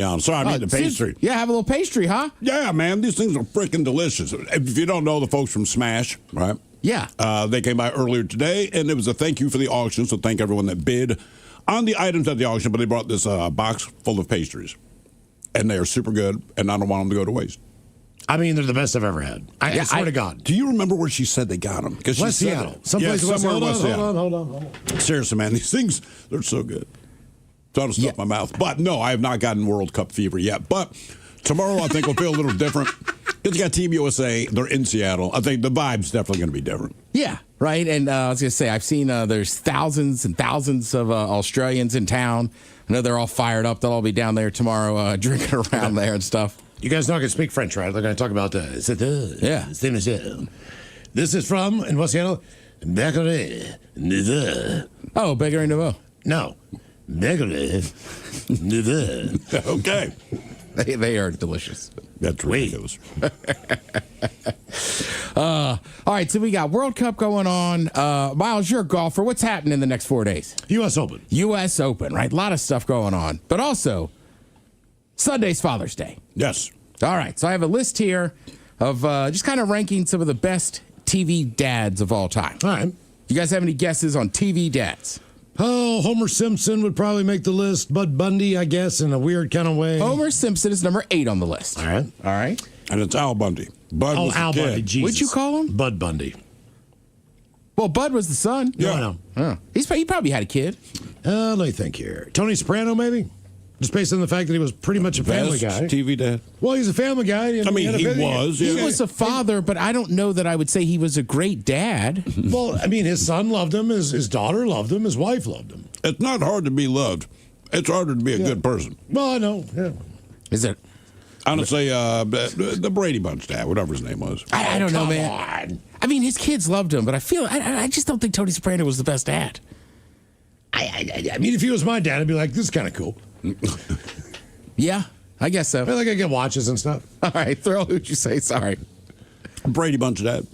Yeah, I'm sorry, I mean the pastry. Yeah, have a little pastry, huh? Yeah, man, these things are freaking delicious. If you don't know the folks from Smash, right? Yeah. They came by earlier today, and it was a thank you for the auction, so thank everyone that bid on the items at the auction, but they brought this box full of pastries, and they are super good, and I don't want them to go to waste. I mean, they're the best I've ever had. I swear to God. Do you remember where she said they got them? West Seattle. Someplace West somewhere in West Seattle. Seattle. Hold on. Seriously, man, these things, they're so good. Trying to stuff my mouth. But no, I have not gotten World Cup fever yet. But tomorrow I think will feel a little different. Because you got Team USA, they're in Seattle. I think the vibe's definitely going to be different. Yeah, right. And I was going to say, I've seen there's thousands and thousands of Australians in town. I know they're all fired up. They'll all be down there tomorrow drinking around there and stuff. You guys not going to speak French, right? They're going to talk about Yeah. This is from, in West Seattle, Bakery. Oh, Bakery Nouveau. No. Bakery. Okay. They are delicious. That's ridiculous. All right, so we got World Cup going on. Miles, you're a golfer. What's happening in the next 4 days? U.S. Open. U.S. Open, right? A lot of stuff going on. But also, Sunday's Father's Day. Yes. All right, so I have a list here of just kind of ranking some of the best TV dads of all time. All right. You guys have any guesses on TV dads? Oh, Homer Simpson would probably make the list. Bud Bundy, I guess, in a weird kind of way. Homer Simpson is number 8 on the list. All right. All right. And it's Al Bundy. Bud was Al the kid. Bundy, Jesus. What'd you call him? Bud Bundy. Well, Bud was the son. Yeah, I know. He probably had a kid. Let me think here. Tony Soprano, maybe? Just based on the fact that he was pretty much a family Best guy. TV dad. Well, he's a family guy. I mean, he was. He Yeah. was a father, but I don't know that I would say he was a great dad. Well, I mean, his son loved him. His daughter loved him. His wife loved him. It's not hard to be loved. It's harder to be a good person. Well, I know. Yeah. Is it? Honestly, the Brady Bunch dad, whatever his name was. I don't know, Come man. on. I mean, his kids loved him, but I just don't think Tony Soprano was the best dad. I mean, if he was my dad, I'd be like, this is kind of cool. Yeah, I guess so. I like I get watches and stuff. All right, Thrill, who'd you say? Sorry. Brady Bunch dad.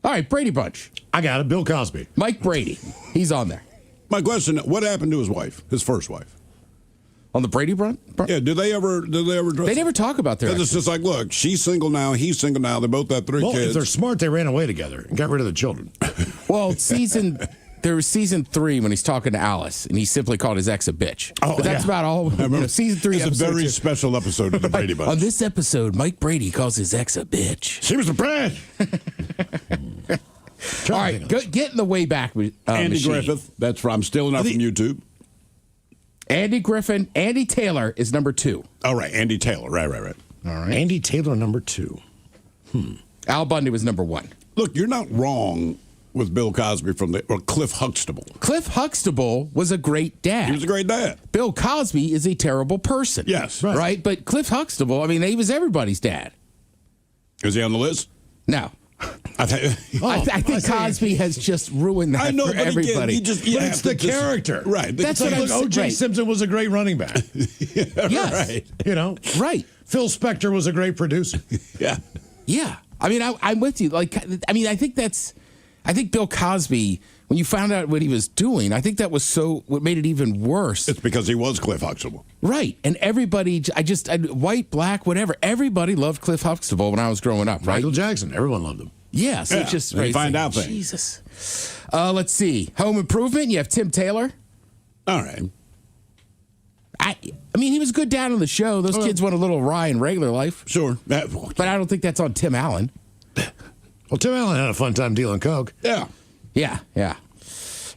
All right, Brady Bunch. I got it. Bill Cosby. Mike Brady. He's on there. My question: what happened to his wife, his first wife? On the Brady Bunch? Yeah, did they ever? They never talk about their. It's just like, look, she's single now, he's single now. They both have 3 Well, kids. if they're smart, they ran away together and got rid of the children. Well, there was season 3 when he's talking to Alice, and he simply called his ex a bitch. Oh, But that's yeah. about all. Season 3 It's a episode very 2. special episode of the Brady Bunch. On this episode, Mike Brady calls his ex a bitch. She was a bitch. All right, get in the way back. Andy machine. Griffith. That's from. I'm stealing that from YouTube. Andy Griffin. Andy Taylor is number 2. All right, Andy Taylor. Right. All right. Andy Taylor, number 2. Al Bundy was number 1. Look, you're not wrong with Bill Cosby or Cliff Huxtable. Cliff Huxtable was a great dad. He was a great dad. Bill Cosby is a terrible person. Yes. Right? But Cliff Huxtable, I mean, he was everybody's dad. Is he on the list? No. I think. I think Cosby has just ruined that I know, for but again, everybody. he just, But it's the character. Right. That's It's what like, I'm look, O.J. right. Simpson was a great running back. Yes. Right. You know? Right. Phil Spector was a great producer. Yeah. Yeah. I mean, I'm with you. Like, I mean, I think Bill Cosby, when you found out what he was doing, I think that was what made it even worse. It's because he was Cliff Huxtable. Right. And everybody, white, black, whatever, everybody loved Cliff Huxtable when I was growing up, right? Michael Jackson, everyone loved him. Yeah. So Yeah, it's just, and you find out things. Jesus. Let's see. Home Improvement, you have Tim Taylor. All right. I mean, he was a good dad on the show. Those kids went a little awry in regular life. Sure. But I don't think that's on Tim Allen. Well, Tim Allen had a fun time dealing coke. Yeah. Yeah.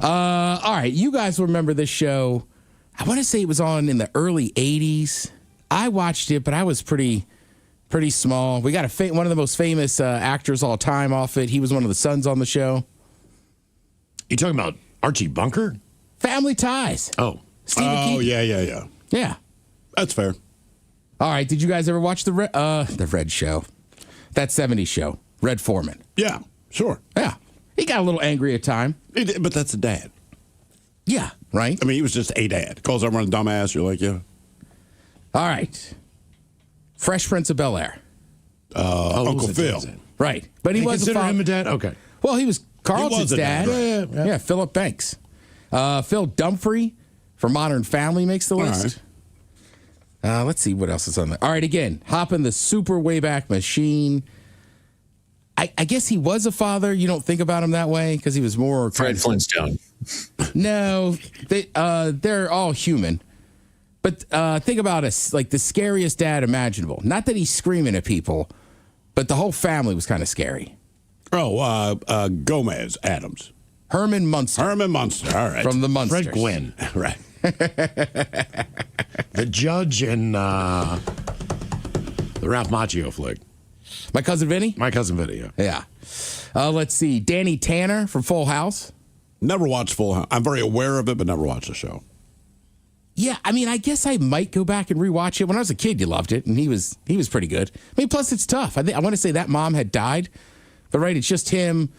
All right, you guys remember this show. I want to say it was on in the early 80s. I watched it, but I was pretty small. We got one of the most famous actors all time off it. He was one of the sons on the show. You talking about Archie Bunker? Family Ties. Oh. Stephen Oh, King. yeah. Yeah. That's fair. All right, did you guys ever watch the Red Show? That 70s show, Red Foreman. Yeah. Sure. Yeah. He got a little angry at time. But that's a dad. Yeah, right? I mean, he was just a dad. Calls everyone a dumbass. You're like, yeah. All right. Fresh Prince of Bel-Air. Uncle Phil. Right. But he You was consider him a dad? Okay. Well, he was Carlton's a dad. dad, right? Yeah, Philip Banks. Phil Dunphy from Modern Family makes the list. Let's see what else is on there. All right, again, hop in the super Wayback Machine. I guess he was a father. You don't think about him that way because he was more Fred Flintstone. No, they're all human. But think about us like the scariest dad imaginable. Not that he's screaming at people, but the whole family was kind of scary. Oh, Gomez Adams. Herman Munster. Herman Munster. All right. From the Munsters. Fred Gwynn. Right. The judge in the Ralph Macchio flick. My Cousin Vinny? My Cousin Vinny, Yeah. Let's see. Danny Tanner from Full House. Never watched Full House. I'm very aware of it, but never watched the show. Yeah, I mean, I guess I might go back and rewatch it. When I was a kid, you loved it, and he was pretty good. I mean, plus it's tough. I want to say that mom had died, but right, it's just him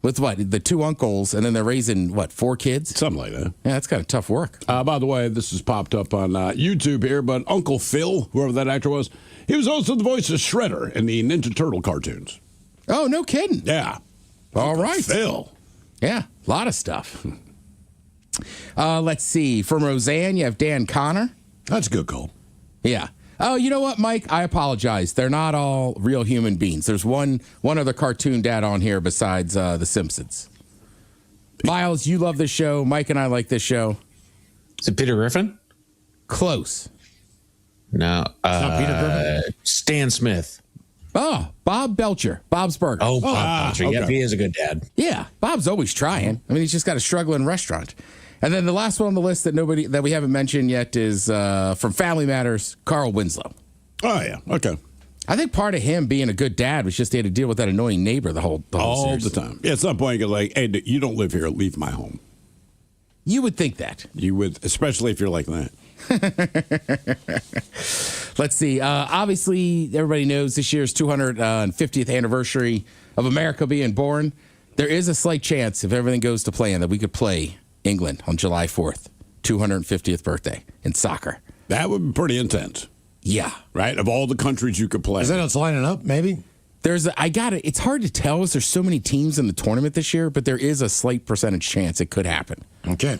with the 2 uncles, and then they're raising 4 kids? Something like that. Yeah, that's kind of tough work. By the way, this has popped up on YouTube here, but Uncle Phil, whoever that actor was, he was also the voice of Shredder in the Ninja Turtle cartoons. Oh, no kidding. Yeah. All right. Phil. Yeah, a lot of stuff. Let's see. From Roseanne, you have Dan Connor. That's a good call. Yeah. Oh, you know what, Mike? I apologize. They're not all real human beings. There's one other cartoon dad on here besides The Simpsons. Miles, you love this show. Mike and I like this show. Is it Peter Griffin? Close. No. not Peter Griffin? Stan Smith. Oh, Bob Belcher. Bob's Burgers. Oh, Bob Belcher. okay. Yep, he is a good dad. Yeah, Bob's always trying. I mean, he's just got a struggling restaurant. And then the last one on the list that we haven't mentioned yet is from Family Matters, Carl Winslow. Oh, yeah. Okay. I think part of him being a good dad was just he had to deal with that annoying neighbor the whole All series. the time. Yeah, at some point, you're like, hey, you don't live here. Leave my home. You would think that. You would, especially if you're like that. Let's see. Obviously, everybody knows this year's 250th anniversary of America being born. There is a slight chance, if everything goes to plan, that we could play England on July 4th, 250th birthday in soccer. That would be pretty intense, Yeah. right? Of all the countries you could play. Is that how it's lining up, maybe? It's hard to tell as there's so many teams in the tournament this year, but there is a slight percentage chance it could happen. Okay.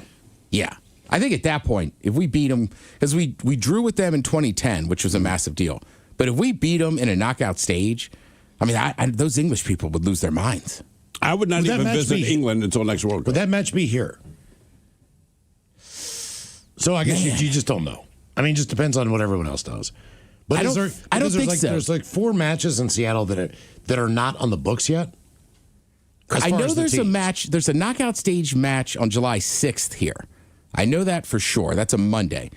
Yeah. I think at that point, if we beat them, because we drew with them in 2010, which was a massive deal. But if we beat them in a knockout stage, I mean, those English people would lose their minds. I would not even visit England until next World Cup. Would that match be here? So I guess you just don't know. I mean, it just depends on what everyone else does. But I don't think so. There's like 4 matches in Seattle that are not on the books yet. I know there's a match. There's a knockout stage match on July 6th here. I know that for sure. That's a Monday.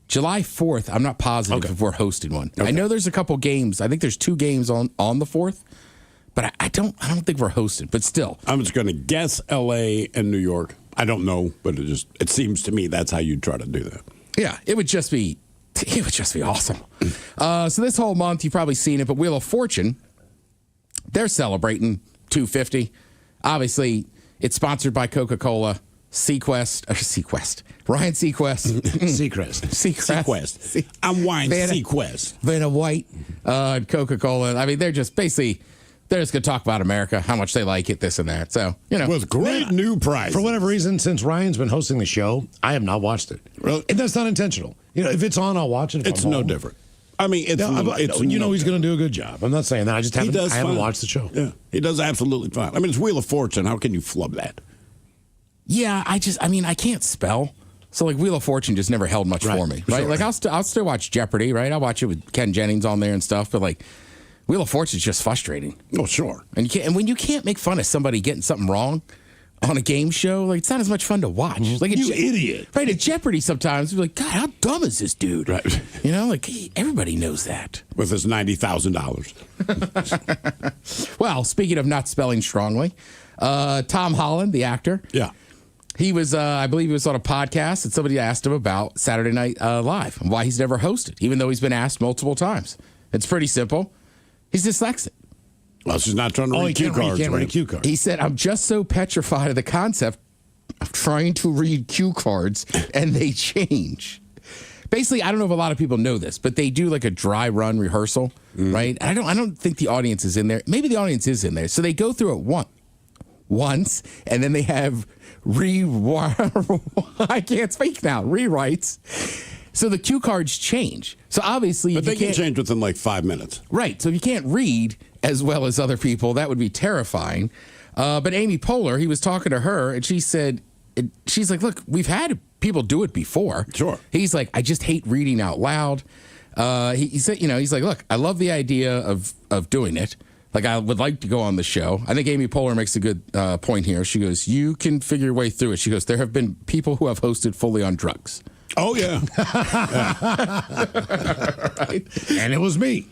July 4th, I'm not positive if we're hosting one. Okay. I know there's a couple games. I think there's 2 games on the 4th, but I don't think we're hosting. But still, I'm just going to guess L.A. and New York. I don't know, but it seems to me that's how you'd try to do that. Yeah, it would just be awesome. So this whole month, you've probably seen it, but Wheel of Fortune, they're celebrating 250. Obviously, it's sponsored by Coca-Cola. Ryan Seacrest. Seacrest. I'm Ryan Seacrest. Vanna White, Coca-Cola. I mean, they're just going to talk about America, how much they like it, this and that. So, With great new prizes. For whatever reason, since Ryan's been hosting the show, I have not watched it. Really? And that's not intentional. If it's on, I'll watch it. It's no different. I mean, he's going to do a good job. I'm not saying that. I just haven't watched the show. Yeah, he does absolutely fine. I mean, it's Wheel of Fortune. How can you flub that? Yeah, I can't spell. So, Wheel of Fortune just never held much for me, right? Sure. I'll still watch Jeopardy, right? I'll watch it with Ken Jennings on there and stuff, but, Wheel of Fortune's just frustrating. Oh, sure. And when you can't make fun of somebody getting something wrong on a game show, it's not as much fun to watch. You idiot. Right, at Jeopardy sometimes, we're like, God, how dumb is this dude? Right. Everybody knows that. With his $90,000. Well, speaking of not spelling strongly, Tom Holland, the actor. Yeah. He was, I believe he was on a podcast, and somebody asked him about Saturday Night Live and why he's never hosted, even though he's been asked multiple times. It's pretty simple. He's dyslexic. Well, she's not trying to read cue cards. He can't read cue cards. He said, I'm just so petrified of the concept of trying to read cue cards, and they change. Basically, I don't know if a lot of people know this, but they do a dry run rehearsal, right? I don't think the audience is in there. Maybe the audience is in there. So they go through it once, and then they have I can't speak now, rewrites. So the cue cards change. So obviously, But if you they can can't, change within like 5 minutes. right. So if you can't read as well as other people, that would be terrifying. But Amy Poehler, he was talking to her, and she said, she's like, look, we've had people do it before. Sure. He's like, I just hate reading out loud. He said, he's like, look, I love the idea of doing it. Like, I would like to go on the show. I think Amy Poehler makes a good point here. She goes, you can figure your way through it. She goes, there have been people who have hosted fully on drugs. Oh, yeah. Right? And it was me.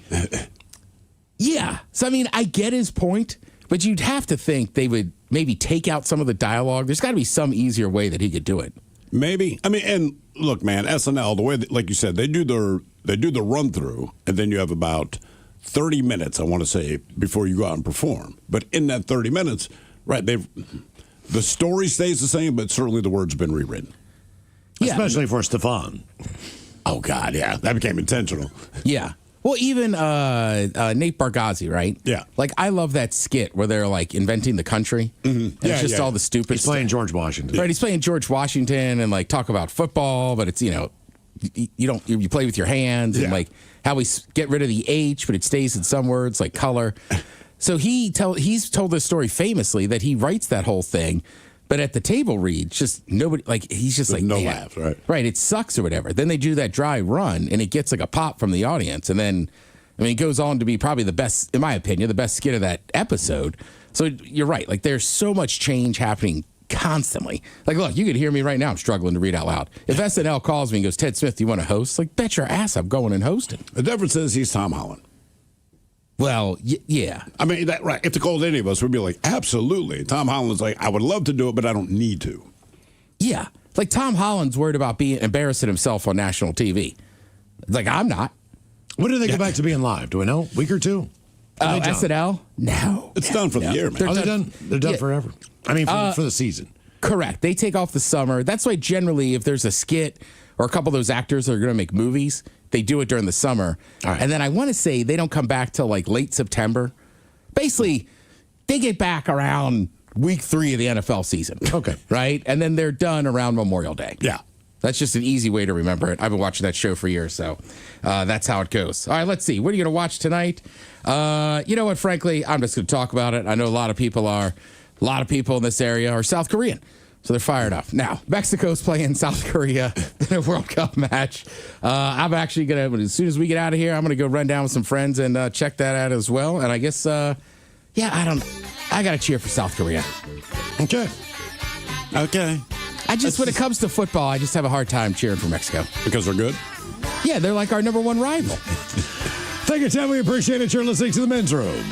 Yeah. So, I mean, I get his point, but you'd have to think they would maybe take out some of the dialogue. There's got to be some easier way that he could do it. Maybe. I mean, and look, man, SNL, the way, like you said, they do the run through, and then you have about 30 minutes, I want to say, before you go out and perform. But in that 30 minutes, right, the story stays the same, but certainly the words have been rewritten. Yeah. Especially for Stefan. Oh, God, yeah. That became intentional. Yeah. Well, even Nate Bargatze, right? Yeah. Like, I love that skit where they're, like, inventing the country. Mm-hmm. And Yeah, it's just yeah. all the stupid He's playing stuff. George Washington. Right, he's playing George Washington and, like, talk about football, but it's, you play with your hands and, Yeah. like, how we get rid of the H, but it stays in some words, like color. So he's told this story famously that he writes that whole thing, but at the table read, just nobody, like, he's just There's like, no man. laughs, right? Right, it sucks or whatever. Then they do that dry run, and it gets like a pop from the audience. And then, I mean, it goes on to be probably the best, in my opinion, the best skit of that episode. So you're right. Like, there's so much change happening constantly. Like, look, you could hear me right now. I'm struggling to read out loud. If SNL calls me and goes, Ted Smith, do you want to host? Like, bet your ass I'm going and hosting. The difference is he's Tom Holland. Well, yeah. I mean, that right. If they called any of us, we'd be like, absolutely. Tom Holland's like, I would love to do it, but I don't need to. Yeah. Like, Tom Holland's worried about being embarrassing himself on national TV. Like, I'm not. When do they go back to being live? Do we know? Week or two? Are they done? SNL? No. It's done for the year, man. Are they done? They're done Yeah. forever. I mean, for the season. Correct. They take off the summer. That's why generally if there's a skit or a couple of those actors that are going to make movies, they do it during the summer. All right. And then I want to say they don't come back till like late September. Basically, they get back around week 3 of the NFL season. Okay. Right? And then they're done around Memorial Day. Yeah. That's just an easy way to remember it. I've been watching that show for years, so that's how it goes. All right, let's see. What are you going to watch tonight? You know what? Frankly, I'm just going to talk about it. I know a lot of people in this area are South Korean, so they're fired up. Now, Mexico's playing South Korea in a World Cup match. I'm actually going to, as soon as we get out of here, I'm going to go run down with some friends and check that out as well. And I guess, I got to cheer for South Korea. Okay. Okay. When it comes to football, I just have a hard time cheering for Mexico. Because they're good? Yeah, they're like our number one rival. Thank you, Ted. We appreciate it. You're listening to The Men's Room.